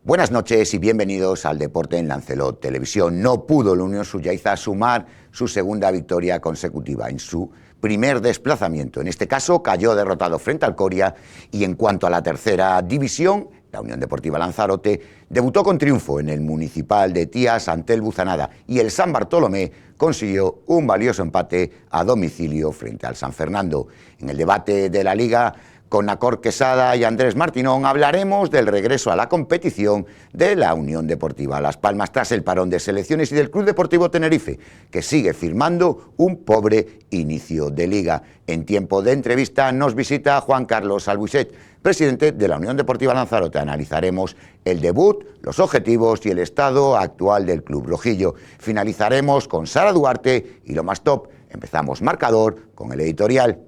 Buenas noches y bienvenidos al Deporte en Lancelot Televisión. No pudo la Unión Suyaiza sumar su segunda victoria consecutiva en su primer desplazamiento. En este caso cayó derrotado frente al Coria y en cuanto a la tercera división, la Unión Deportiva Lanzarote debutó con triunfo en el Municipal de Tías ante el Buzanada y el San Bartolomé consiguió un valioso empate a domicilio frente al San Fernando. En el debate de la Liga, con Nacor Quesada y Andrés Martinón, hablaremos del regreso a la competición de la Unión Deportiva Las Palmas tras el parón de selecciones y del Club Deportivo Tenerife, que sigue firmando un pobre inicio de liga. En tiempo de entrevista nos visita Juan Carlos Albuixet, presidente de la Unión Deportiva Lanzarote. Analizaremos el debut, los objetivos y el estado actual del club rojillo. Finalizaremos con Sara Duarte y lo más top. Empezamos marcador con el editorial.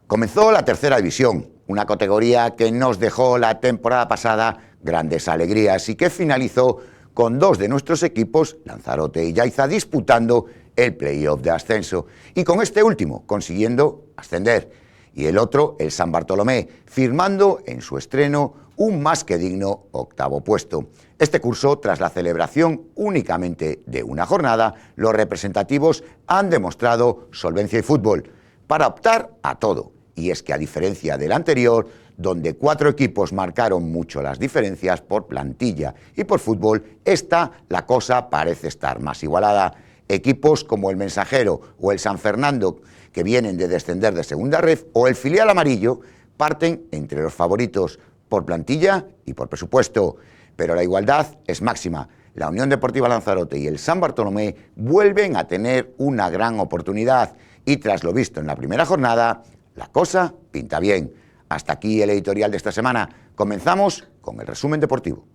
Comenzó la tercera división, una categoría que nos dejó la temporada pasada grandes alegrías y que finalizó con dos de nuestros equipos, Lanzarote y Yaiza, disputando el playoff de ascenso y con este último consiguiendo ascender y el otro, el San Bartolomé, firmando en su estreno un más que digno octavo puesto. Este curso, tras la celebración únicamente de una jornada, los representativos han demostrado solvencia y fútbol para optar a todo. Y es que a diferencia del anterior, donde 4 equipos marcaron mucho las diferencias por plantilla y por fútbol, la cosa parece estar más igualada. Equipos como el Mensajero o el San Fernando, que vienen de descender de segunda ref, o el filial amarillo, parten entre los favoritos por plantilla y por presupuesto. Pero la igualdad es máxima. La Unión Deportiva Lanzarote y el San Bartolomé vuelven a tener una gran oportunidad y tras lo visto en la primera jornada, la cosa pinta bien. Hasta aquí el editorial de esta semana. Comenzamos con el resumen deportivo.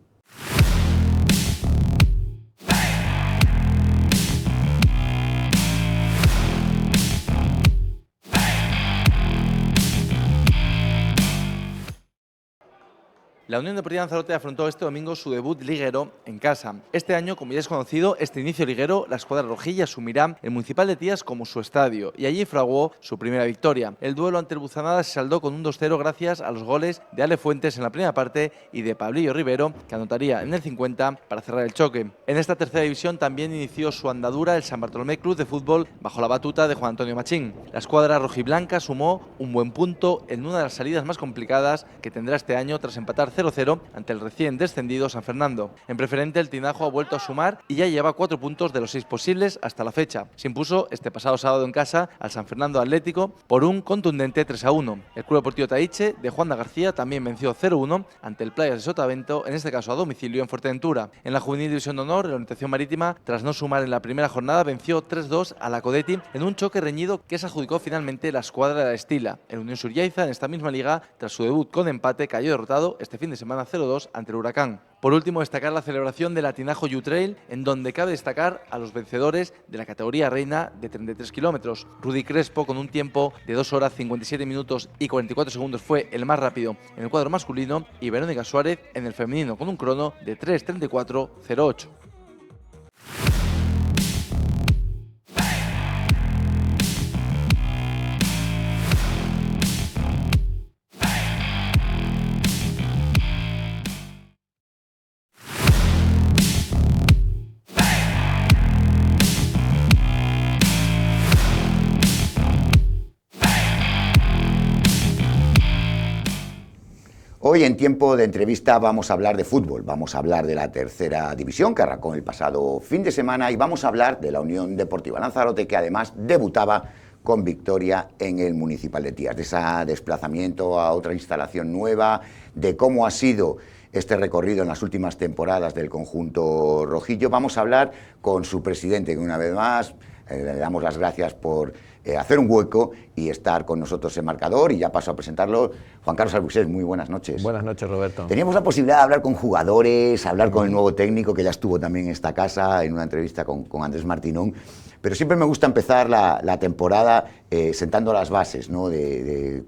La Unión Deportiva Lanzarote afrontó este domingo su debut liguero en casa. Este año, como ya es conocido, este inicio liguero, la escuadra rojilla asumirá el Municipal de Tías como su estadio y allí fraguó su primera victoria. El duelo ante el Buzanada se saldó con un 2-0 gracias a los goles de Ale Fuentes en la primera parte y de Pablillo Rivero, que anotaría en el 50 para cerrar el choque. En esta tercera división también inició su andadura el San Bartolomé Club de Fútbol bajo la batuta de Juan Antonio Machín. La escuadra rojiblanca sumó un buen punto en una de las salidas más complicadas que tendrá este año tras empatar 0-0 ante el recién descendido San Fernando. En preferente, el Tinajo ha vuelto a sumar y ya lleva 4 puntos de los 6 posibles hasta la fecha. Se impuso este pasado sábado en casa al San Fernando Atlético por un contundente 3-1. El Club Deportivo Taiche de Juan de García también venció 0-1 ante el Playas de Sotavento, en este caso a domicilio en Fuerteventura. En la Juvenil División de Honor, la Orientación Marítima, tras no sumar en la primera jornada, venció 3-2 a la Codetti en un choque reñido que se adjudicó finalmente la escuadra de la Estila. El Unión Suyaiza, en esta misma liga, tras su debut con empate, cayó derrotado este fin de semana 0-2 ante el Huracán. Por último, destacar la celebración de la Tinajo U-Trail, en donde cabe destacar a los vencedores de la categoría reina de 33 kilómetros. Rudy Crespo, con un tiempo de 2 horas 57 minutos y 44 segundos, fue el más rápido en el cuadro masculino, y Verónica Suárez en el femenino con un crono de 3:34:08. Hoy en tiempo de entrevista vamos a hablar de fútbol, vamos a hablar de la tercera división que arrancó el pasado fin de semana y vamos a hablar de la Unión Deportiva Lanzarote, que además debutaba con victoria en el Municipal de Tías, de ese desplazamiento a otra instalación nueva, de cómo ha sido este recorrido en las últimas temporadas del conjunto rojillo. Vamos a hablar con su presidente, que una vez más le damos las gracias por hacer un hueco y estar con nosotros en marcador, y ya paso a presentarlo. Juan Carlos Albuixet, muy buenas noches. Buenas noches, Roberto. Teníamos la posibilidad de hablar con jugadores, hablar con el nuevo técnico, que ya estuvo también en esta casa en una entrevista con Andrés Martinón, pero siempre me gusta empezar la temporada sentando las bases, ¿no? Que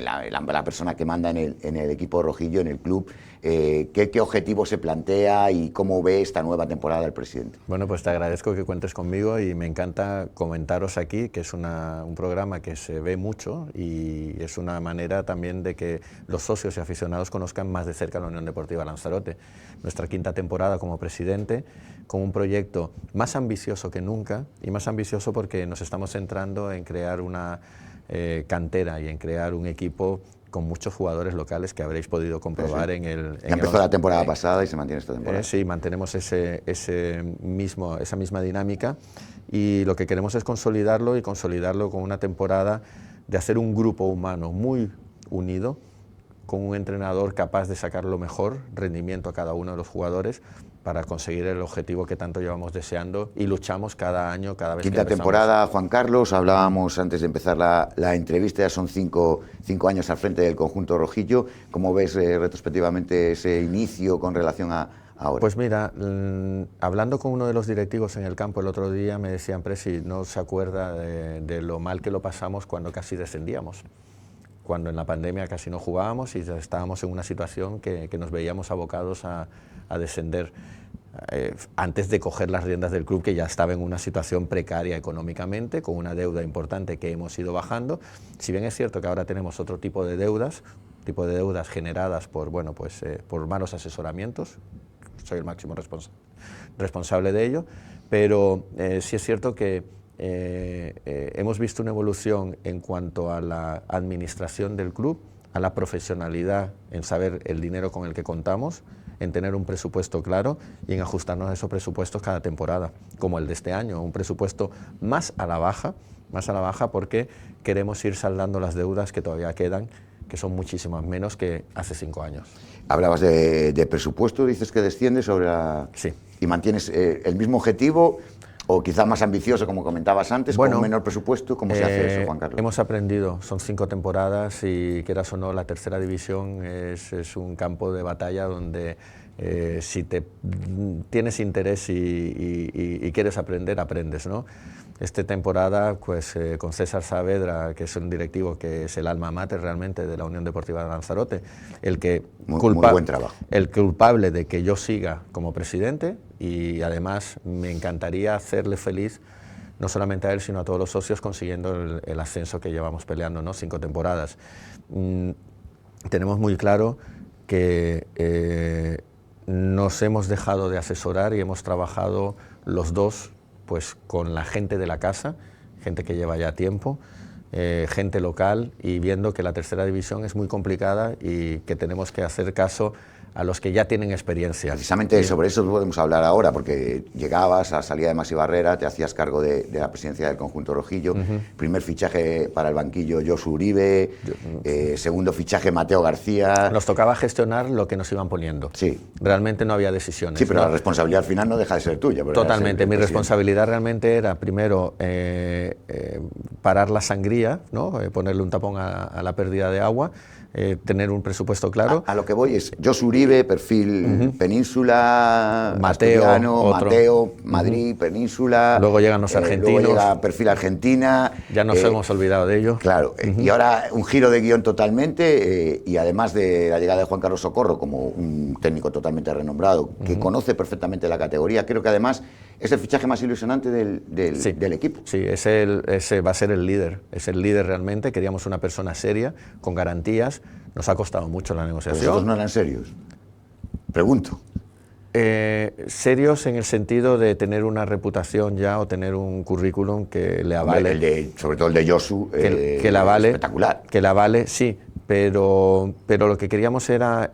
la persona que manda en el equipo rojillo, en el club, ¿qué objetivo se plantea y cómo ve esta nueva temporada el presidente? Bueno, pues te agradezco que cuentes conmigo y me encanta comentaros aquí, que es un programa que se ve mucho y es una manera también de que los socios y aficionados conozcan más de cerca la Unión Deportiva Lanzarote. Nuestra 5ª temporada como presidente, con un proyecto más ambicioso que nunca, y más ambicioso porque nos estamos centrando en crear una cantera y en crear un equipo con muchos jugadores locales que habréis podido comprobar en el... Ya empezó la temporada pasada y se mantiene esta temporada. Sí, mantenemos esa misma dinámica, y lo que queremos es consolidarlo, y consolidarlo con una temporada de hacer un grupo humano muy unido, con un entrenador capaz de sacar lo mejor rendimiento a cada uno de los jugadores para conseguir el objetivo que tanto llevamos deseando y luchamos cada año, cada vez que empezamos. 5ª temporada, Juan Carlos, hablábamos antes de empezar la entrevista, ya son 5 años al frente del conjunto rojillo. ¿Cómo ves retrospectivamente ese inicio con relación a ahora? Pues mira, hablando con uno de los directivos en el campo el otro día, me decían: Presi, no se acuerda de lo mal que lo pasamos cuando casi descendíamos, cuando en la pandemia casi no jugábamos y ya estábamos en una situación que nos veíamos abocados a descender, antes de coger las riendas del club, que ya estaba en una situación precaria económicamente, con una deuda importante que hemos ido bajando. Si bien es cierto que ahora tenemos otro tipo de deudas generadas por, bueno, pues, por malos asesoramientos, soy el máximo responsable de ello, pero sí es cierto que hemos visto una evolución en cuanto a la administración del club, a la profesionalidad en saber el dinero con el que contamos, en tener un presupuesto claro y en ajustarnos a esos presupuestos cada temporada, como el de este año, un presupuesto más a la baja porque queremos ir saldando las deudas que todavía quedan, que son muchísimas menos que hace 5 años. Hablabas de presupuesto, dices que desciende sobre la... Sí. ¿Y mantienes el mismo objetivo o quizá más ambicioso, como comentabas antes, con un menor presupuesto? ¿Cómo se hace eso, Juan Carlos? Hemos aprendido, son 5 temporadas y, quieras o no, la 3ª división es un campo de batalla donde si tienes interés y quieres aprender, aprendes, ¿no? Esta temporada, pues, con César Saavedra, que es un directivo que es el alma mater realmente de la Unión Deportiva de Lanzarote, muy buen trabajo. El culpable de que yo siga como presidente, y además me encantaría hacerle feliz, no solamente a él, sino a todos los socios, consiguiendo el ascenso que llevamos peleando, ¿no? 5 temporadas. Tenemos muy claro que nos hemos dejado de asesorar y hemos trabajado los dos, pues, con la gente de la casa, gente que lleva ya tiempo, gente local, y viendo que la 3ª división es muy complicada y que tenemos que hacer caso a los que ya tienen experiencia. Precisamente sobre eso podemos hablar ahora, porque llegabas a salida de Masi Barrera, te hacías cargo de la presidencia del conjunto rojillo, primer fichaje para el banquillo Josu Uribe, segundo fichaje Mateo García. Nos tocaba gestionar lo que nos iban poniendo. Sí. Realmente no había decisiones. Sí, pero ¿no? La responsabilidad al final no deja de ser tuya. Totalmente. Mi responsabilidad realmente era, primero, parar la sangría, ¿no? Ponerle un tapón a la pérdida de agua, tener un presupuesto claro. A lo que voy es Josu Uribe, perfil Península, Mateo, Madrid, Península. Luego llegan los argentinos. Luego llega perfil Argentina. Ya nos hemos olvidado de ello. Claro, y ahora un giro de guión totalmente, y además de la llegada de Juan Carlos Socorro como un técnico totalmente renombrado, que conoce perfectamente la categoría, creo que además es el fichaje más ilusionante del equipo. Sí, ese va a ser el líder, es el líder realmente. Queríamos una persona seria, con garantías. Nos ha costado mucho la negociación. ¿Pero vosotros no eran serios? Pregunto. Serios en el sentido de tener una reputación ya, o tener un currículum que le avale. Sobre todo el de Josu, que la avale, espectacular. Que la avale, sí, pero lo que queríamos era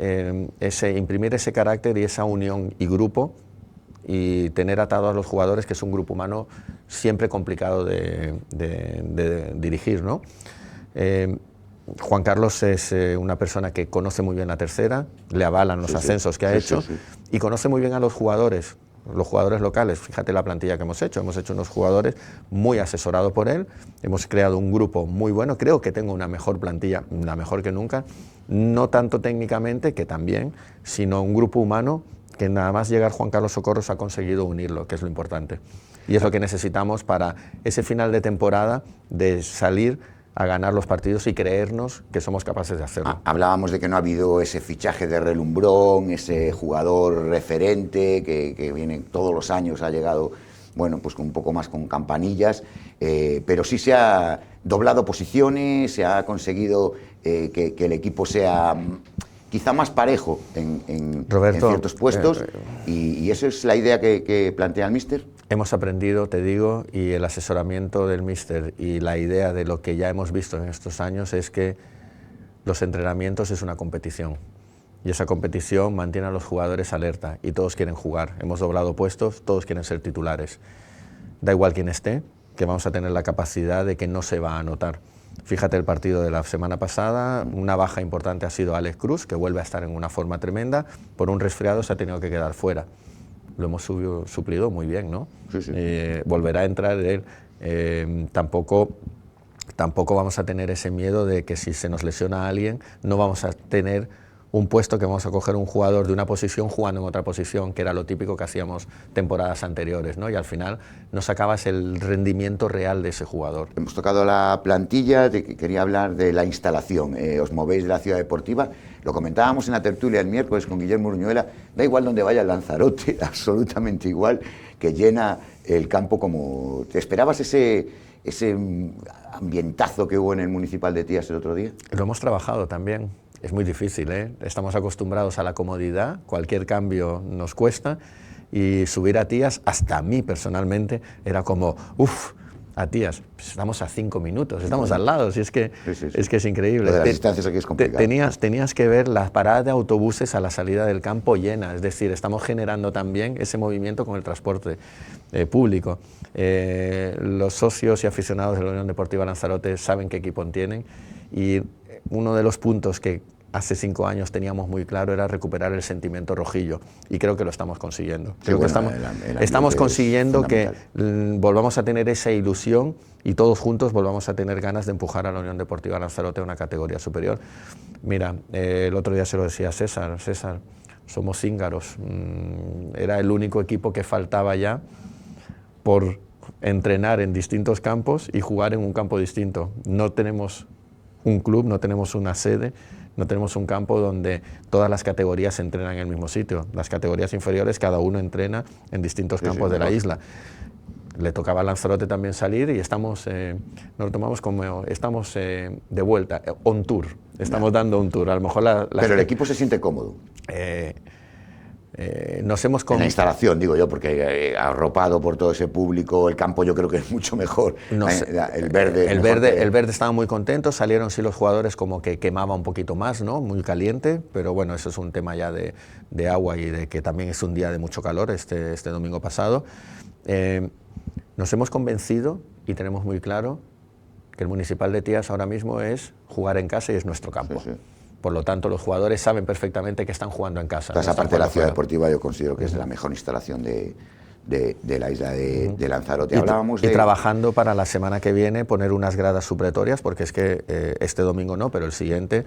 imprimir ese carácter y esa unión y grupo, y tener atados a los jugadores, que es un grupo humano siempre complicado de dirigir, ¿no? Juan Carlos es una persona que conoce muy bien la 3ª, le avalan los ascensos que ha hecho, y conoce muy bien a los jugadores locales. Fíjate la plantilla que hemos hecho unos jugadores muy asesorados por él, hemos creado un grupo muy bueno. Creo que tengo una mejor plantilla, la mejor que nunca, no tanto técnicamente, que también, sino un grupo humano que nada más llegar Juan Carlos Socorro ha conseguido unirlo, que es lo importante. Y es lo que necesitamos para ese final de temporada, de salir a ganar los partidos y creernos que somos capaces de hacerlo. Hablábamos de que no ha habido ese fichaje de relumbrón, ese jugador referente que viene todos los años, ha llegado, bueno, pues un poco más con campanillas, pero sí se ha doblado posiciones, se ha conseguido que el equipo sea quizá más parejo en ciertos puestos, y esa es la idea que plantea el míster. Hemos aprendido, te digo, y el asesoramiento del míster y la idea de lo que ya hemos visto en estos años es que los entrenamientos es una competición, y esa competición mantiene a los jugadores alerta y todos quieren jugar. Hemos doblado puestos, todos quieren ser titulares. Da igual quién esté, que vamos a tener la capacidad de que no se va a notar. Fíjate el partido de la semana pasada, una baja importante ha sido Alex Cruz, que vuelve a estar en una forma tremenda, por un resfriado se ha tenido que quedar fuera. Lo hemos suplido muy bien, ¿no? Sí, sí. Volverá a entrar él. Tampoco vamos a tener ese miedo de que si se nos lesiona a alguien, no vamos a tener un puesto que vamos a coger un jugador de una posición jugando en otra posición, que era lo típico que hacíamos temporadas anteriores, ¿no? Y al final no sacabas el rendimiento real de ese jugador. Hemos tocado la plantilla, quería hablar de la instalación. Os movéis de la ciudad deportiva, lo comentábamos en la tertulia el miércoles con Guillermo Urñuela, da igual donde vaya el Lanzarote, absolutamente igual, que llena el campo como... ¿Te esperabas ese ambientazo que hubo en el Municipal de Tías el otro día? Lo hemos trabajado también. Es muy difícil, ¿eh? Estamos acostumbrados a la comodidad, cualquier cambio nos cuesta, y subir a Tías, hasta a mí personalmente, era como, uff, a Tías, pues estamos a 5 minutos, estamos al lado, si es que, sí. Es que es increíble. Lo de las distancias aquí es complicado. Tenías que ver las paradas de autobuses a la salida del campo llenas, es decir, estamos generando también ese movimiento con el transporte público. Los socios y aficionados de la Unión Deportiva Lanzarote saben qué equipo tienen, y uno de los puntos que hace 5 años teníamos muy claro era recuperar el sentimiento rojillo, y creo que lo estamos consiguiendo. Creo que estamos consiguiendo que volvamos a tener esa ilusión y todos juntos volvamos a tener ganas de empujar a la Unión Deportiva Lanzarote a una categoría superior. Mira, el otro día se lo decía a César, somos cíngaros, era el único equipo que faltaba ya por entrenar en distintos campos y jugar en un campo distinto. No tenemos un club, no tenemos una sede, no tenemos un campo donde todas las categorías se entrenan en el mismo sitio. Las categorías inferiores, cada uno entrena en distintos campos de la isla. Le tocaba a Lanzarote también salir, y estamos, nos lo tomamos como, estamos de vuelta, on tour, estamos dando un tour. A lo mejor pero el equipo se siente cómodo. Nos hemos en la instalación, digo yo, porque arropado por todo ese público, el campo yo creo que es mucho mejor. El verde estaba muy contento, salieron sí los jugadores como que quemaba un poquito más, ¿no? Muy caliente, pero bueno, eso es un tema ya de agua y de que también es un día de mucho calor este domingo pasado. Nos hemos convencido y tenemos muy claro que el Municipal de Tías ahora mismo es jugar en casa y es nuestro campo. Sí. Por lo tanto, los jugadores saben perfectamente que están jugando en casa. Esa parte de la ciudad deportiva yo considero que es la mejor instalación de la isla de Lanzarote. Y trabajando para la semana que viene poner unas gradas supletorias, porque es que este domingo no, pero el siguiente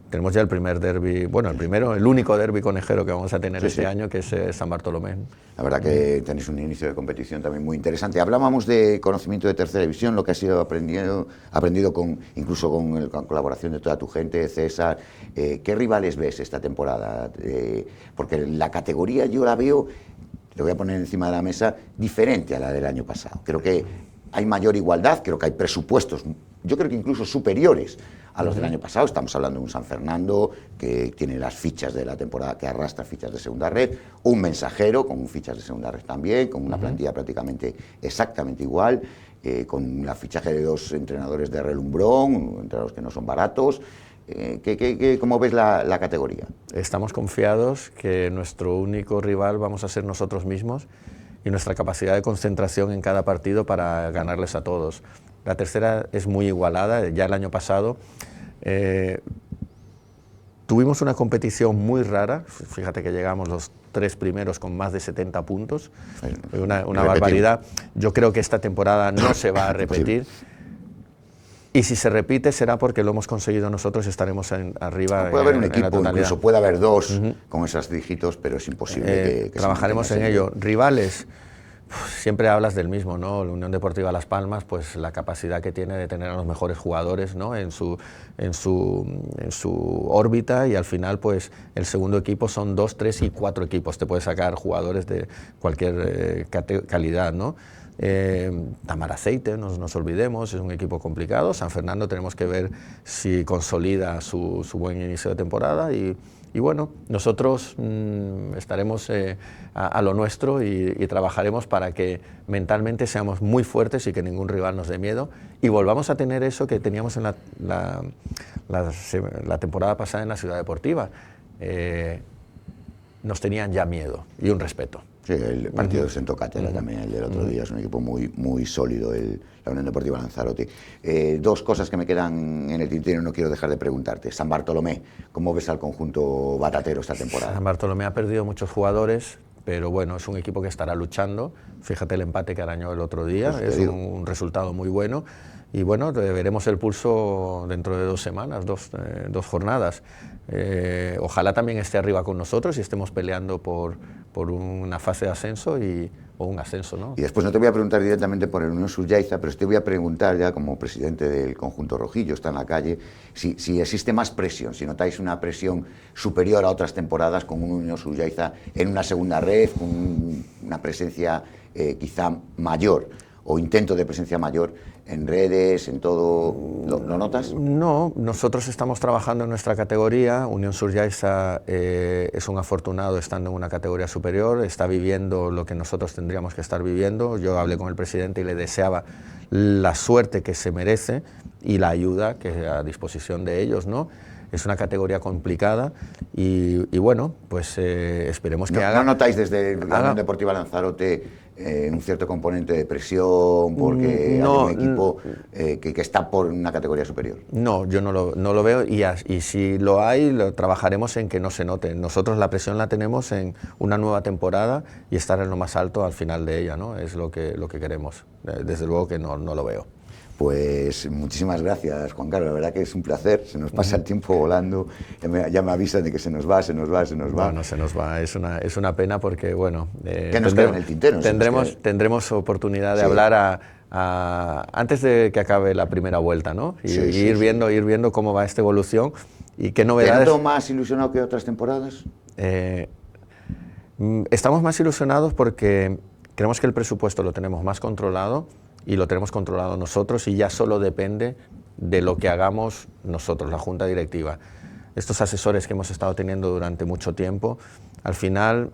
tenemos ya el primer derbi, bueno, el único derbi conejero que vamos a tener este año, que es San Bartolomé. La verdad que tenéis un inicio de competición también muy interesante. Hablábamos de conocimiento de tercera división, lo que has sido aprendido incluso con la colaboración de toda tu gente, César. ¿Qué rivales ves esta temporada? Porque la categoría yo la veo, le voy a poner encima de la mesa, diferente a la del año pasado. Creo que hay mayor igualdad, creo que hay presupuestos, yo creo que incluso superiores a los del año pasado. Estamos hablando de un San Fernando que tiene las fichas de la temporada, que arrastra fichas de segunda red, un Mensajero con fichas de segunda red también, con una plantilla prácticamente exactamente igual, con la fichaje de 2 entrenadores de relumbrón, entrenadores que no son baratos. ¿Cómo ves la categoría? Estamos confiados que nuestro único rival vamos a ser nosotros mismos y nuestra capacidad de concentración en cada partido para ganarles a todos. La tercera es muy igualada. Ya el año pasado tuvimos una competición muy rara. Fíjate que llegamos los 3 primeros con más de 70 puntos, una barbaridad. Yo creo que esta temporada no se va a repetir. Y si se repite será porque lo hemos conseguido nosotros, estaremos arriba. Puede haber un equipo, incluso puede haber 2 con esos dígitos, pero es imposible que trabajaremos en ello. Rivales, Siempre hablas del mismo, ¿no? La Unión Deportiva Las Palmas, pues la capacidad que tiene de tener a los mejores jugadores, ¿no? en su órbita, y al final pues el segundo equipo son 2, 3 y 4 equipos, te puedes sacar jugadores de cualquier calidad, ¿no? Tamaraceite, no nos olvidemos, es un equipo complicado. San Fernando tenemos que ver si consolida su buen inicio de temporada, y bueno, nosotros estaremos a lo nuestro y trabajaremos para que mentalmente seamos muy fuertes y que ningún rival nos dé miedo, y volvamos a tener eso que teníamos en la temporada pasada en la Ciudad Deportiva. Nos tenían ya miedo y un respeto. Sí, el partido de Sento Cátedra también, el del otro día, es un equipo muy sólido, la Unión Deportiva Lanzarote. Dos cosas que me quedan en el tintero y no quiero dejar de preguntarte. San Bartolomé, ¿cómo ves al conjunto batatero esta temporada? San Bartolomé ha perdido muchos jugadores, pero bueno, es un equipo que estará luchando. Fíjate el empate que arañó el otro día, pues es un resultado muy bueno. Y bueno, veremos el pulso dentro de 2 semanas, dos jornadas. Ojalá también esté arriba con nosotros y estemos peleando por una fase de ascenso o un ascenso, ¿no? Y después no te voy a preguntar directamente por el Unión Sullaiza, pero te voy a preguntar ya como presidente del conjunto rojillo, está en la calle, si existe más presión, si notáis una presión superior a otras temporadas con un Unión Sullaiza en una segunda red, con una presencia quizá mayor, o intento de presencia mayor en redes, en todo. ¿Lo notas? No, nosotros estamos trabajando en nuestra categoría. Unión Sullaiza es un afortunado estando en una categoría superior, está viviendo lo que nosotros tendríamos que estar viviendo. Yo hablé con el presidente y le deseaba la suerte que se merece y la ayuda que es a disposición de ellos, ¿no? Es una categoría complicada y bueno, pues esperemos que haga... ¿No notáis desde la Unión Deportiva Lanzarote un cierto componente de presión porque hay un equipo que está por una categoría superior? No, yo no lo veo, y si lo hay, lo trabajaremos en que no se note. Nosotros la presión la tenemos en una nueva temporada y estar en lo más alto al final de ella, ¿no? Es lo que queremos. Desde luego que no lo veo. Pues muchísimas gracias, Juan Carlos, la verdad que es un placer, se nos pasa el tiempo volando, ya me avisan de que se nos va. Bueno, se nos va, es una pena porque, bueno... ¿Qué nos queda en el tintero? Tendremos oportunidad de hablar antes de que acabe la primera vuelta, ¿no? Y ir viendo cómo va esta evolución y qué novedades... ¿Te noto más ilusionado que otras temporadas? Estamos más ilusionados porque creemos que el presupuesto lo tenemos más controlado, y lo tenemos controlado nosotros, y ya solo depende de lo que hagamos nosotros, la Junta Directiva. Estos asesores que hemos estado teniendo durante mucho tiempo, al final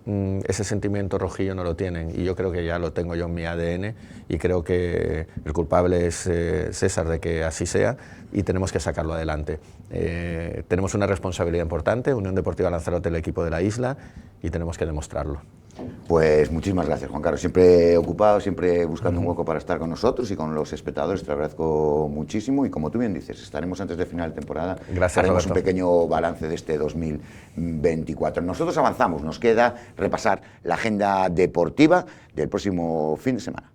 ese sentimiento rojillo no lo tienen, y yo creo que ya lo tengo yo en mi ADN, y creo que el culpable es César de que así sea, y tenemos que sacarlo adelante. Tenemos una responsabilidad importante, Unión Deportiva Lanzarote, el equipo de la isla, y tenemos que demostrarlo. Pues muchísimas gracias, Juan Carlos, siempre ocupado, siempre buscando un hueco para estar con nosotros y con los espectadores, te lo agradezco muchísimo, y como tú bien dices, estaremos antes de final de temporada. Gracias, haremos Roberto. Un pequeño balance de este 2024. Nosotros avanzamos, nos queda repasar la agenda deportiva del próximo fin de semana.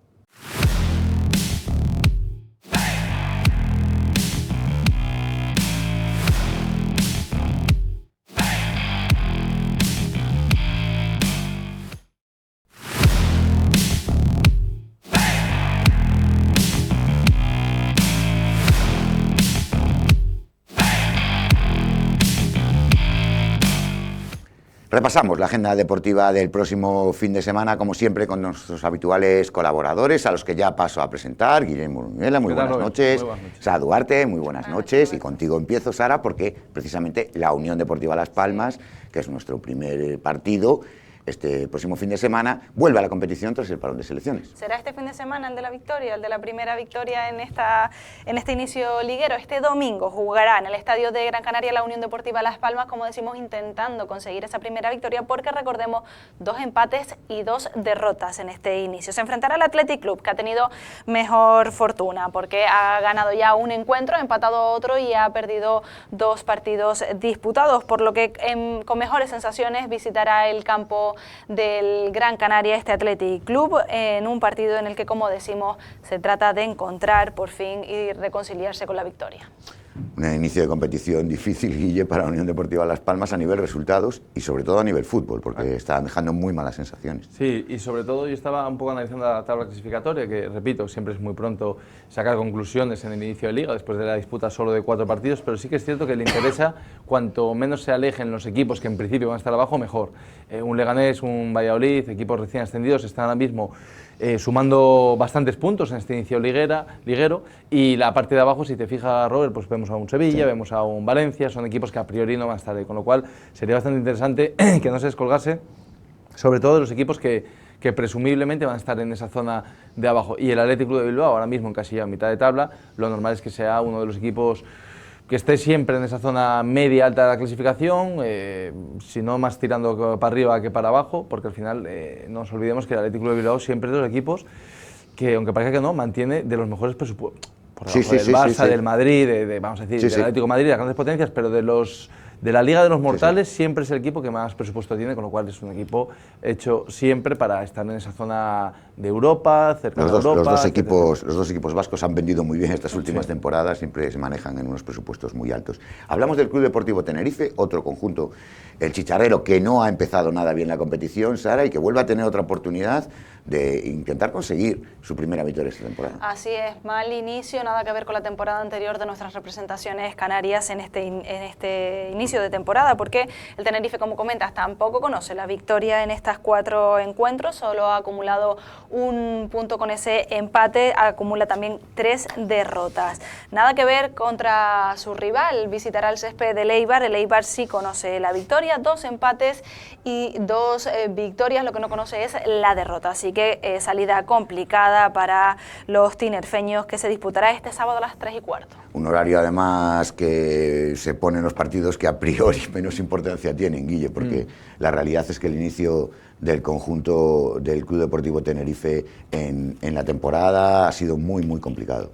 Repasamos la agenda deportiva del próximo fin de semana, como siempre, con nuestros habituales colaboradores, a los que ya paso a presentar. Guillermo Uruñuela, muy buenas noches. Sara Duarte, muy buenas noches. Y contigo empiezo, Sara, porque precisamente la Unión Deportiva Las Palmas, que es nuestro primer partido, este próximo fin de semana, vuelve a la competición tras el parón de selecciones. ¿Será este fin de semana el de la victoria, el de la primera victoria en este inicio liguero? Este domingo jugará en el estadio de Gran Canaria la Unión Deportiva Las Palmas, como decimos, intentando conseguir esa primera victoria, porque recordemos 2 empates y 2 derrotas en este inicio. Se enfrentará al Athletic Club, que ha tenido mejor fortuna, porque ha ganado ya un encuentro, ha empatado otro y ha perdido 2 partidos disputados, por lo que con mejores sensaciones visitará el campo del Gran Canaria este Athletic Club, en un partido en el que, como decimos, se trata de encontrar por fin y reconciliarse con la victoria. Un inicio de competición difícil, Guille, para la Unión Deportiva Las Palmas a nivel resultados y sobre todo a nivel fútbol, porque estaban dejando muy malas sensaciones. Sí, y sobre todo yo estaba un poco analizando la tabla clasificatoria, que repito, siempre es muy pronto sacar conclusiones en el inicio de liga, después de la disputa solo de 4 partidos, pero sí que es cierto que le interesa cuanto menos se alejen los equipos que en principio van a estar abajo, mejor. Un Leganés, un Valladolid, equipos recién ascendidos, están ahora mismo sumando bastantes puntos en este inicio liguero, y la parte de abajo, si te fijas, Robert, pues vemos a un Sevilla, vemos a un Valencia, son equipos que a priori no van a estar ahí, con lo cual sería bastante interesante que no se descolgase, sobre todo de los equipos que presumiblemente van a estar en esa zona de abajo. Y el Athletic Club de Bilbao, ahora mismo encasillado en mitad de tabla, lo normal es que sea uno de los equipos que esté siempre en esa zona media alta de la clasificación, si no más tirando para arriba que para abajo, porque al final no nos olvidemos que el Athletic Club de Bilbao siempre es de los equipos que, aunque parezca que no, mantiene de los mejores presupuestos, por debajo del Barça, del Madrid, vamos a decir, del Atlético de Madrid, de las grandes potencias, pero de la Liga de los Mortales siempre es el equipo que más presupuesto tiene, con lo cual es un equipo hecho siempre para estar en esa zona de Europa, cerca de Europa. Los dos equipos vascos han vendido muy bien estas últimas temporadas, siempre se manejan en unos presupuestos muy altos. Hablamos del Club Deportivo Tenerife, otro conjunto, el Chicharrero, que no ha empezado nada bien la competición, Sara, y que vuelve a tener otra oportunidad de intentar conseguir su primera victoria esta temporada. Así es, mal inicio, nada que ver con la temporada anterior de nuestras representaciones canarias en este inicio de temporada, porque el Tenerife, como comentas, tampoco conoce la victoria en estas 4 encuentros, solo ha acumulado un punto con ese empate, acumula también 3 derrotas. Nada que ver contra su rival, visitará el césped del Eibar, el Eibar sí conoce la victoria, 2 empates y 2 victorias, lo que no conoce es la derrota, así que salida complicada para los tinerfeños, que se disputará este sábado a las 3:15. Un horario además que se ponen los partidos que a priori menos importancia tienen, Guille, porque la realidad es que el inicio del conjunto del Club Deportivo Tenerife en la temporada ha sido muy, muy complicado.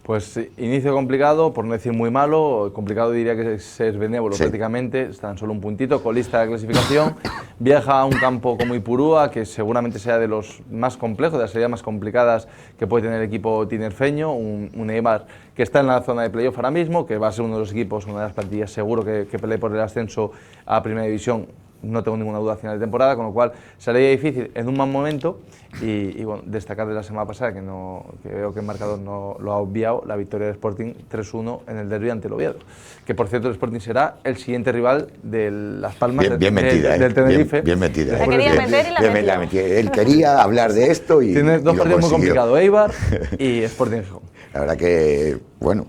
Pues inicio complicado, por no decir muy malo, complicado diría que es benévolo prácticamente, están solo un puntito, colista de la clasificación, viaja a un campo como Ipurúa, que seguramente sea de los más complejos, de las salidas más complicadas que puede tener el equipo tinerfeño, un Eibar que está en la zona de playoff ahora mismo, que va a ser uno de los equipos, una de las plantillas seguro que pelee por el ascenso a Primera División, no tengo ninguna duda a final de temporada, con lo cual sería difícil en un mal momento y bueno, destacar de la semana pasada, que veo que el marcador no lo ha obviado, la victoria del Sporting 3-1 en el derbi ante el Oviedo, que por cierto el Sporting será el siguiente rival de Las Palmas bien metida, del Tenerife. Bien metida. La quería meter y la metió. Él quería hablar de esto y tiene 2 partidos muy complicados, Eibar y Sporting Gijón. La verdad que, bueno,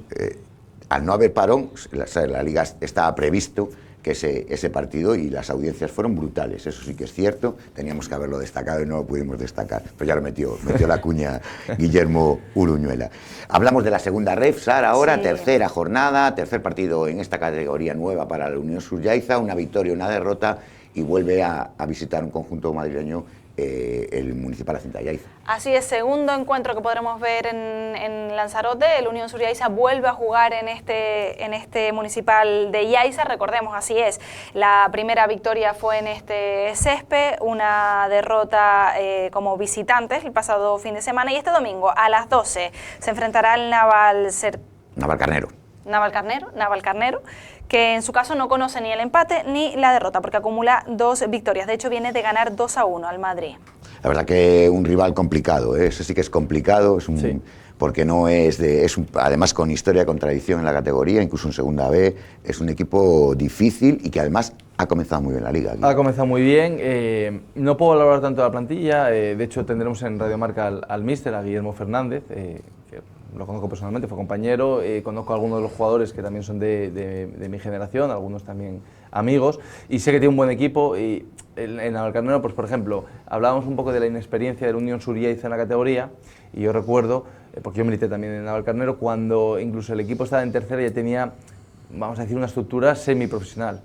al no haber parón, la Liga estaba previsto que ese partido, y las audiencias fueron brutales, eso sí que es cierto, teníamos que haberlo destacado y no lo pudimos destacar, pero ya lo metió la cuña Guillermo Uruñuela. Hablamos de la segunda ref, Sara, ahora, sí. Tercera jornada, tercer partido en esta categoría nueva para la Unión Suryaiza, una victoria, una derrota, y vuelve a visitar un conjunto madrileño, el Municipal Acinta Yaiza. Así es, segundo encuentro que podremos ver en Lanzarote. El Unión Suryaiza vuelve a jugar en este Municipal de Yaiza. Recordemos, así es, la primera victoria fue en este césped, una derrota como visitantes el pasado fin de semana, y este domingo a las 12 se enfrentará al Navalcarnero, que en su caso no conoce ni el empate ni la derrota, porque acumula 2 victorias. De hecho, viene de ganar 2-1 al Madrid. La verdad que un rival complicado, ese sí que es complicado, porque no además con historia, con tradición en la categoría, incluso en segunda B, es un equipo difícil y que además ha comenzado muy bien la liga. Ha comenzado muy bien, no puedo hablar tanto de la plantilla, de hecho tendremos en Radio Marca al míster, a Guillermo Fernández, que lo conozco personalmente, fue compañero, conozco a algunos de los jugadores que también son de mi generación, algunos también amigos, y sé que tiene un buen equipo. Y en Navalcarnero, pues por ejemplo, hablábamos un poco de la inexperiencia del Unión Suryaiza en la categoría, y yo recuerdo, porque yo milité también en Navalcarnero, cuando incluso el equipo estaba en tercera y tenía, vamos a decir, una estructura semiprofesional.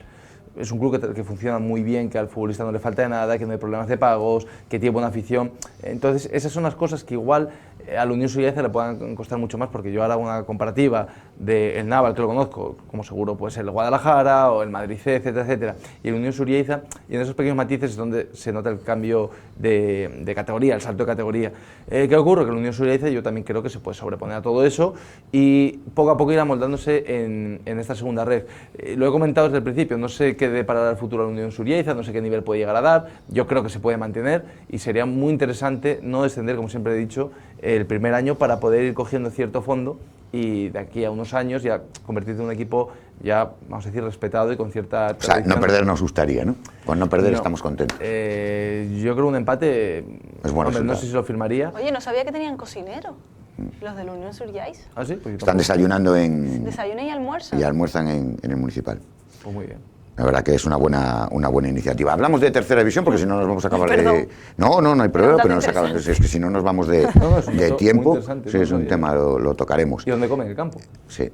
Es un club que funciona muy bien, que al futbolista no le falta de nada, que no hay problemas de pagos, que tiene buena afición. Entonces, esas son las cosas que igual a la Unión Sullaiza le puedan costar mucho más, porque yo ahora hago una comparativa del Naval, que lo conozco, como seguro pues el Guadalajara o el Madrid C, etcétera, etcétera, y el Unión Sullaiza, y en esos pequeños matices es donde se nota el cambio de categoría, el salto de categoría. ¿Qué ocurre? Que la Unión Sullaiza yo también creo que se puede sobreponer a todo eso y poco a poco ir amoldándose en esta segunda red. Lo he comentado desde el principio, no sé qué deparará el futuro a la Unión Sullaiza, no sé qué nivel puede llegar a dar, yo creo que se puede mantener y sería muy interesante no descender, como siempre he dicho, el primer año para poder ir cogiendo cierto fondo y de aquí a unos años ya convertirte en un equipo ya, vamos a decir, respetado y con cierta tradición. O sea, no perder nos gustaría, ¿no? Con no perder estamos contentos. Yo creo un empate, es bueno. Hombre, no sé si lo firmaría. Oye, no sabía que tenían cocinero, los de la Unión Sullaiza. ¿Ah, sí? Pues están desayunando en... Desayuno y almuerzo. Y almuerzan en el municipal. Pues muy bien. La verdad que es una buena iniciativa. Hablamos de tercera división porque si no nos vamos a acabar de... No hay problema, pero nos acaba... es que si no nos vamos de tiempo, sí, es un tema, lo tocaremos. ¿Y dónde comen? ¿En el campo? Sí.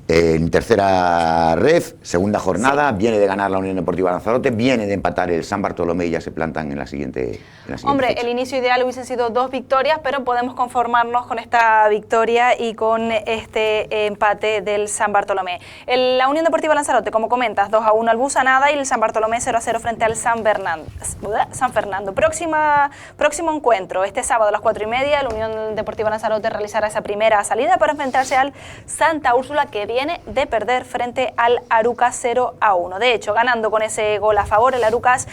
En tercera red, segunda jornada, viene de ganar la Unión Deportiva Lanzarote, viene de empatar el San Bartolomé y ya se plantan en la siguiente Hombre, fecha. El inicio ideal hubiesen sido 2 victorias, pero podemos conformarnos con esta victoria y con este empate del San Bartolomé. La Unión Deportiva Lanzarote, como comentas, 2-1 al Busanada y el San Bartolomé 0-0 frente al San Fernando. Próximo encuentro, este sábado a las 4:30, la Unión Deportiva Lanzarote realizará esa primera salida para enfrentarse al Santa Úrsula, que viene de perder frente al Arucas 0-1. De hecho, ganando con ese gol a favor, el Arucas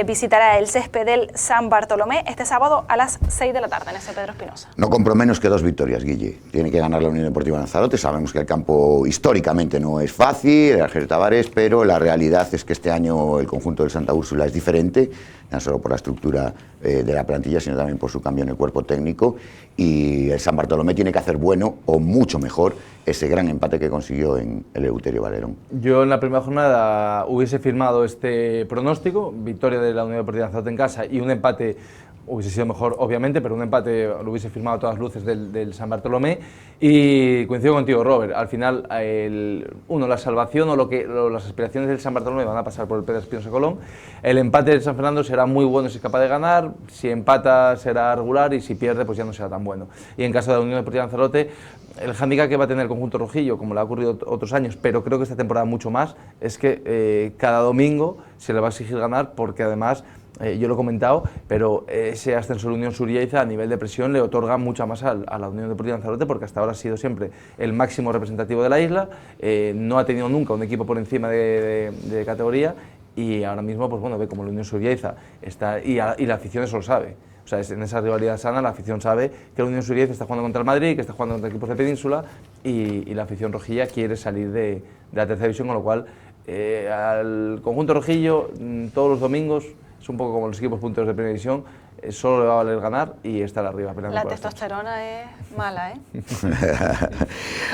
visitará el césped del San Bartolomé este sábado a las 6 de la tarde en ese Pedro Espinosa. No compro menos que 2 victorias, Guille. Tiene que ganar la Unión Deportiva Lanzarote. Sabemos que el campo históricamente no es fácil, el Argel Tavares, pero la realidad es que este año el conjunto del Santa Úrsula es diferente, no solo por la estructura de la plantilla, sino también por su cambio en el cuerpo técnico, y el San Bartolomé tiene que hacer bueno o mucho mejor ese gran empate que consiguió en el Eleuterio Valerón. Yo en la primera jornada hubiese firmado este pronóstico, victoria de la Unión Deportiva Lanzarote en casa y un empate hubiese sido mejor, obviamente, pero un empate lo hubiese firmado a todas luces del San Bartolomé. Y coincido contigo, Robert, al final, la salvación o las aspiraciones del San Bartolomé van a pasar por el Pedro Espinosa Colón. El empate del San Fernando será muy bueno si es capaz de ganar, si empata será regular y si pierde pues ya no será tan bueno. Y en caso de la Unión Deportiva Lanzarote, el hándicap que va a tener el conjunto rojillo, como le ha ocurrido otros años, pero creo que esta temporada mucho más, es que cada domingo se le va a exigir ganar, porque además, yo lo he comentado, pero ese ascenso de la Unión Sullaiza a nivel de presión le otorga mucha más a la Unión Deportiva Lanzarote, porque hasta ahora ha sido siempre el máximo representativo de la isla, no ha tenido nunca un equipo por encima de categoría, y ahora mismo pues bueno, ve como la Unión Sullaiza está, y la afición eso lo sabe. O sea, en esa rivalidad sana la afición sabe que la Unión Sullaiza está jugando contra el Madrid, que está jugando contra equipos de Península, y la afición rojilla quiere salir de la tercera división, con lo cual al conjunto rojillo todos los domingos es un poco como los equipos punteros de primera división, solo le va a valer ganar y estar arriba. La testosterona es mala, ¿eh?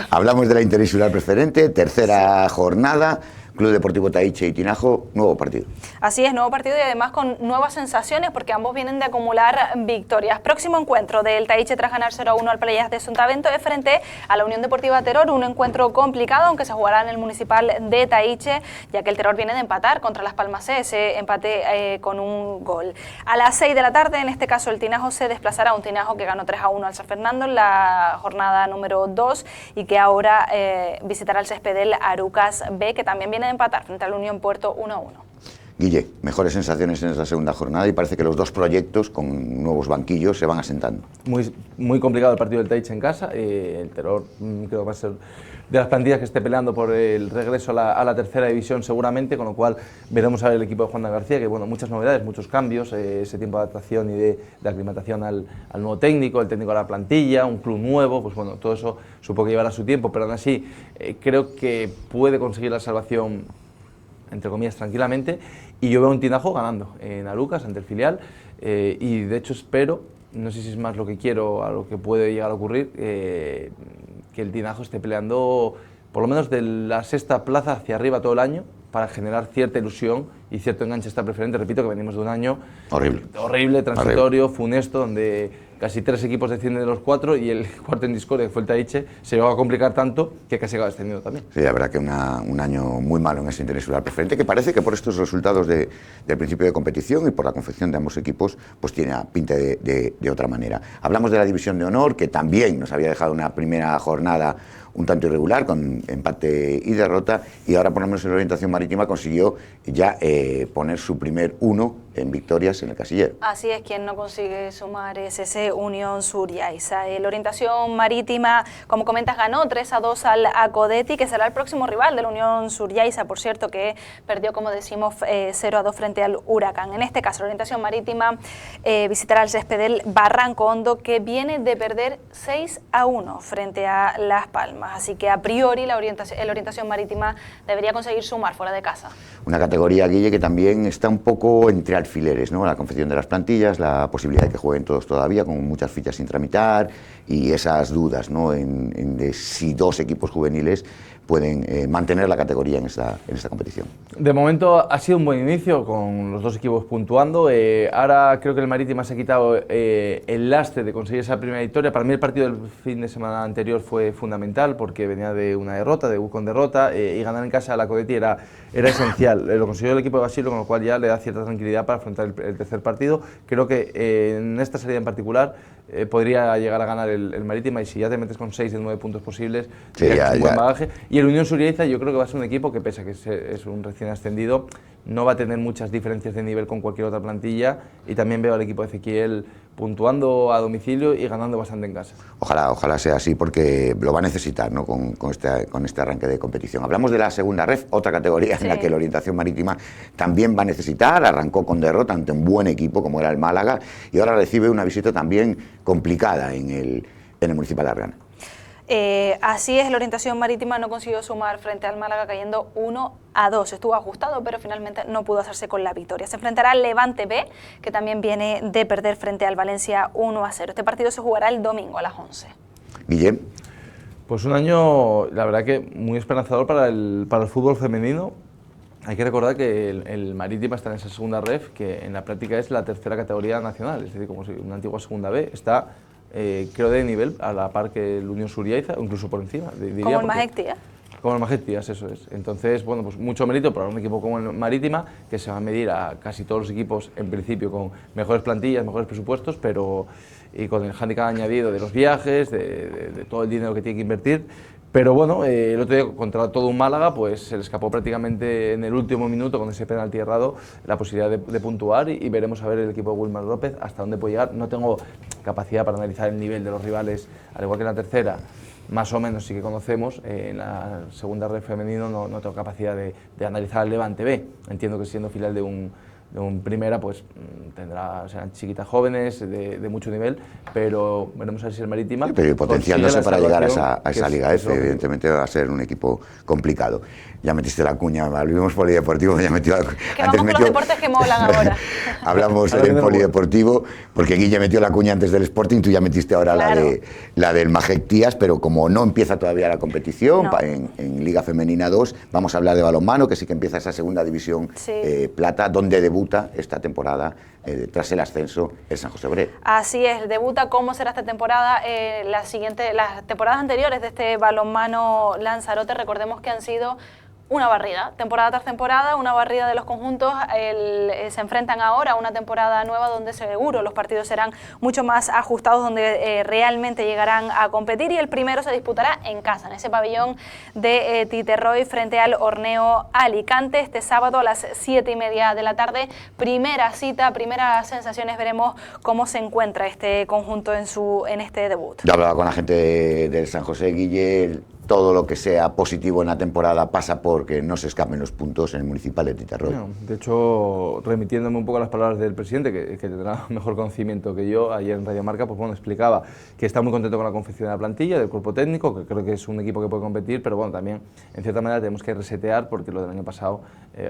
Hablamos de la Interinsular Preferente, tercera jornada. Club Deportivo Taiche y Tinajo, nuevo partido. Así es, nuevo partido y además con nuevas sensaciones, porque ambos vienen de acumular victorias. Próximo encuentro del Taiche tras ganar 0-1 al Playas de Sotavento es frente a la Unión Deportiva Teror, un encuentro complicado, aunque se jugará en el municipal de Taiche, ya que el Teror viene de empatar contra Las Palmas C, ese empate con un gol. A las 6 de la tarde, en este caso el Tinajo se desplazará, un Tinajo que ganó 3-1 al San Fernando en la jornada número 2 y que ahora visitará el césped del Arucas B, que también viene de empatar frente a la Unión Puerto 1-1. Guille, mejores sensaciones en esta segunda jornada y parece que los dos proyectos con nuevos banquillos se van asentando. Muy complicado el partido del Taiche en casa, el Terror creo que va a ser de las plantillas que esté peleando por el regreso a la tercera división seguramente, con lo cual veremos a ver el equipo de Juan de García, que bueno, muchas novedades, muchos cambios, ese tiempo de adaptación y de aclimatación al nuevo técnico, el técnico de la plantilla, un club nuevo, pues bueno, todo eso supongo que llevará su tiempo, pero aún así creo que puede conseguir la salvación, entre comillas, tranquilamente, y yo veo un Tinajo ganando en Arucas ante el filial, y de hecho espero, no sé si es más lo que quiero a lo que puede llegar a ocurrir, que el Tinajo esté peleando por lo menos de la sexta plaza hacia arriba todo el año, para generar cierta ilusión y cierto enganche esta preferente. Repito que venimos de un año horrible, transitorio, funesto, donde casi 3 equipos descienden de los 4 y el cuarto en discordia, que fue el Taiche, se llegó a complicar tanto que casi acaba descendiendo también. Sí, la verdad que un año muy malo en ese Interinsular Preferente, que parece que por estos resultados del principio de competición y por la confección de ambos equipos, pues tiene pinta de otra manera. Hablamos de la División de Honor, que también nos había dejado una primera jornada un tanto irregular, con empate y derrota, y ahora por lo menos en la Orientación Marítima consiguió ya poner su primer 1 en victorias en el casillero. Así es, quien no consigue sumar es ese Unión Suriaiza. La Orientación Marítima, como comentas, ganó 3-2 al Acodeti, que será el próximo rival de la Unión Suriaiza, por cierto, que perdió, como decimos, 0-2 frente al Huracán. En este caso, la Orientación Marítima visitará el césped del Barranco Hondo, que viene de perder 6-1 frente a Las Palmas. Así que a priori la orientación Marítima debería conseguir sumar fuera de casa. Una categoría, Guille, que también está un poco entre alfileres, ¿no? La confección de las plantillas, la posibilidad de que jueguen todos todavía, con muchas fichas sin tramitar, y esas dudas, ¿no? de si 2 equipos juveniles pueden mantener la categoría en esta competición. De momento ha sido un buen inicio, con los 2 equipos puntuando. Ahora creo que el Marítima se ha quitado el lastre de conseguir esa primera victoria. Para mí el partido del fin de semana anterior fue fundamental, porque venía de una derrota, de con derrota, y ganar en casa a la Acodeti era esencial. Lo consiguió el equipo de Basilio, con lo cual ya le da cierta tranquilidad para afrontar el tercer partido. Creo que en esta salida en particular podría llegar a ganar el Marítima, y si ya te metes con 6 de 9 puntos posibles, sí, ya, un buen bagaje. Y el Unión Suriaiza yo creo que va a ser un equipo que, pese a que es un recién ascendido, no va a tener muchas diferencias de nivel con cualquier otra plantilla, y también veo al equipo de Ezequiel puntuando a domicilio y ganando bastante en casa. Ojalá sea así, porque lo va a necesitar, ¿no? con este arranque de competición. Hablamos de la segunda ref, otra categoría en la que la Orientación Marítima también va a necesitar. Arrancó con derrota ante un buen equipo como era el Málaga, y ahora recibe una visita también complicada en el Municipal de Argana. Así es, la Orientación Marítima no consiguió sumar frente al Málaga, cayendo 1-2. Estuvo ajustado, pero finalmente no pudo hacerse con la victoria. Se enfrentará al Levante B, que también viene de perder frente al Valencia 1-0. Este partido se jugará el domingo a las 11. Guillem. Pues un año, la verdad, que muy esperanzador para el fútbol femenino. Hay que recordar que el Marítima está en esa segunda ref, que en la práctica es la tercera categoría nacional, es decir, como si una antigua segunda B. Está, creo, de nivel a la par que el Unión Suriaiza, o incluso por encima, diría. Como el Majectia. Como el Majestías, eso es. Entonces, bueno, pues mucho mérito para un equipo como el Marítima, que se va a medir a casi todos los equipos, en principio, con mejores plantillas, mejores presupuestos, pero y con el hándicap añadido de los viajes, de todo el dinero que tiene que invertir. Pero bueno, el otro día contra todo un Málaga, pues se le escapó prácticamente en el último minuto, con ese penalti errado, la posibilidad de puntuar, y veremos a ver el equipo de Wilmar López hasta dónde puede llegar. No tengo capacidad para analizar el nivel de los rivales, al igual que en la tercera. Más o menos sí que conocemos. En la segunda red femenino no tengo capacidad de analizar el Levante B. Entiendo que siendo filial de un primera, pues serán chiquitas jóvenes de mucho nivel, pero veremos a ver si el Marítima... Sí, pero potenciándose para llegar a esa Liga F, evidentemente va a ser un equipo complicado. Ya metiste la cuña, volvimos polideportivo, ya metió la cuña. Que vamos con los deportes que molan ahora. Hablamos del polideportivo, porque Guille metió la cuña antes del Sporting, tú ya metiste ahora claro. la del Majectías, pero como no empieza todavía la competición, no. en Liga Femenina 2, vamos a hablar de balonmano, que sí que empieza esa segunda división plata, donde debuta esta temporada tras el ascenso el San José Obrero. Así es, debuta. ¿Cómo será esta temporada? Las temporadas anteriores de este balonmano Lanzarote, recordemos que han sido una barrida, temporada tras temporada, una barrida de los conjuntos. Se enfrentan ahora a una temporada nueva donde seguro los partidos serán mucho más ajustados, donde realmente llegarán a competir, y el primero se disputará en casa, en ese pabellón de Titerroy, frente al Horneo Alicante, este sábado a las 7:30 de la tarde. Primera cita, primeras sensaciones, veremos cómo se encuentra este conjunto en este debut. Yo hablaba con la gente del San José, Guille. Todo lo que sea positivo en la temporada pasa porque no se escapen los puntos en el Municipal de Titerroy. No, de hecho, remitiéndome un poco a las palabras del presidente, que tendrá mejor conocimiento que yo, ayer en Radio Marca, pues bueno, explicaba que está muy contento con la confección de la plantilla, del cuerpo técnico, que creo que es un equipo que puede competir, pero bueno, también en cierta manera tenemos que resetear, porque lo del año pasado,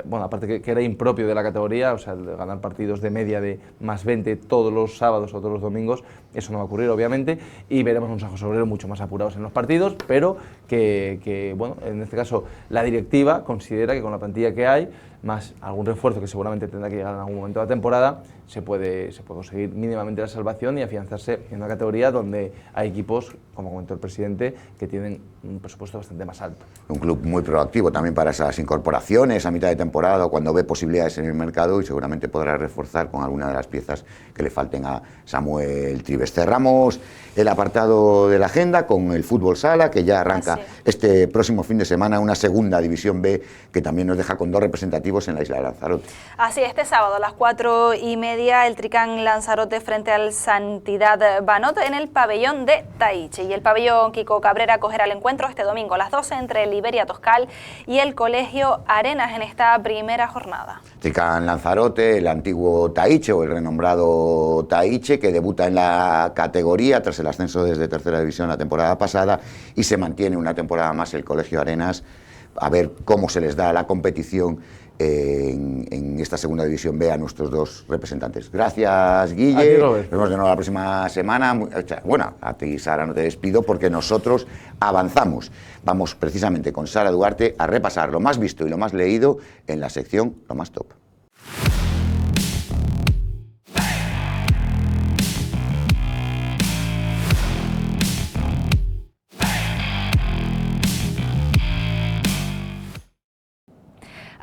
bueno, aparte que era impropio de la categoría, o sea, ganar partidos de media de más 20 todos los sábados o todos los domingos, eso no va a ocurrir, obviamente, y veremos un San José Obrero mucho más apurados en los partidos, pero que bueno, en este caso la directiva considera que con la plantilla que hay más algún refuerzo que seguramente tendrá que llegar en algún momento de la temporada, se puede conseguir mínimamente la salvación y afianzarse en una categoría donde hay equipos, como comentó el presidente, que tienen un presupuesto bastante más alto. Un club muy proactivo también para esas incorporaciones a mitad de temporada, cuando ve posibilidades en el mercado, y seguramente podrá reforzar con alguna de las piezas que le falten a Samuel Trives. Cerramos el apartado de la agenda con el fútbol sala, que ya arranca este próximo fin de semana una segunda división B, que también nos deja con 2 representativos en la isla de Lanzarote. Así, este sábado a las 4:30 el Tricán Lanzarote frente al Santidad Banot en el pabellón de Taiche, y el pabellón Kiko Cabrera acogerá el encuentro este domingo a las 12 entre el Iberia Toscal y el Colegio Arenas en esta primera jornada. Tricán Lanzarote, el antiguo Taiche o el renombrado Taiche, que debuta en la categoría tras el ascenso desde tercera división la temporada pasada, y se mantiene una temporada más el Colegio Arenas, a ver cómo se les da la competición en esta segunda división B a nuestros 2 representantes. Gracias, Guille. Nos vemos de nuevo la próxima semana. Bueno, a ti, Sara, no te despido porque nosotros avanzamos. Vamos precisamente con Sara Duarte a repasar lo más visto y lo más leído en la sección Lo Más Top.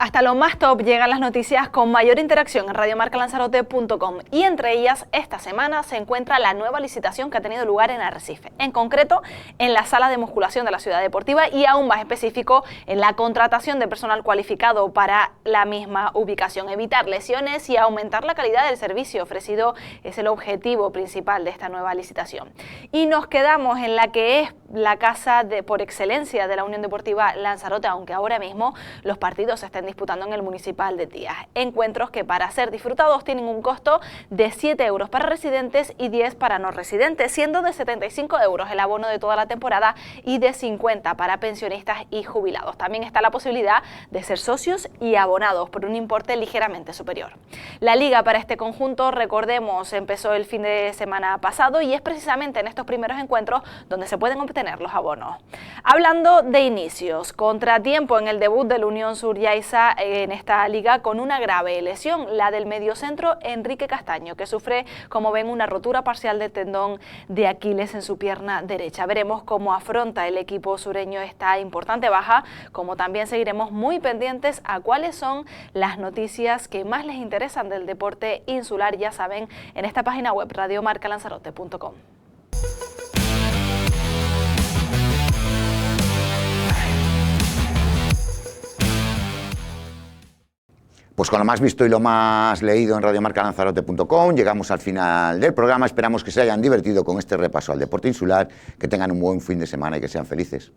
Hasta lo más top llegan las noticias con mayor interacción en radiomarcalanzarote.com, y entre ellas esta semana se encuentra la nueva licitación que ha tenido lugar en Arrecife, en concreto en la sala de musculación de la ciudad deportiva, y aún más específico en la contratación de personal cualificado para la misma ubicación. Evitar lesiones y aumentar la calidad del servicio ofrecido es el objetivo principal de esta nueva licitación. Y nos quedamos en la que es la casa por excelencia de la Unión Deportiva Lanzarote, aunque ahora mismo los partidos se estén disputando en el Municipal de Tías. Encuentros que, para ser disfrutados, tienen un costo de 7 euros para residentes y 10 para no residentes, siendo de 75 euros el abono de toda la temporada y de 50 para pensionistas y jubilados. También está la posibilidad de ser socios y abonados por un importe ligeramente superior. La liga para este conjunto, recordemos, empezó el fin de semana pasado, y es precisamente en estos primeros encuentros donde se pueden obtener los abonos. Hablando de inicios, contratiempo en el debut del Unión Sur Yaiza en esta liga con una grave lesión, la del mediocentro Enrique Castaño, que sufre, como ven, una rotura parcial de tendón de Aquiles en su pierna derecha. Veremos cómo afronta el equipo sureño esta importante baja, como también seguiremos muy pendientes a cuáles son las noticias que más les interesan del deporte insular, ya saben, en esta página web radiomarcalanzarote.com. Pues con lo más visto y lo más leído en radiomarcalanzarote.com llegamos al final del programa. Esperamos que se hayan divertido con este repaso al deporte insular, que tengan un buen fin de semana y que sean felices.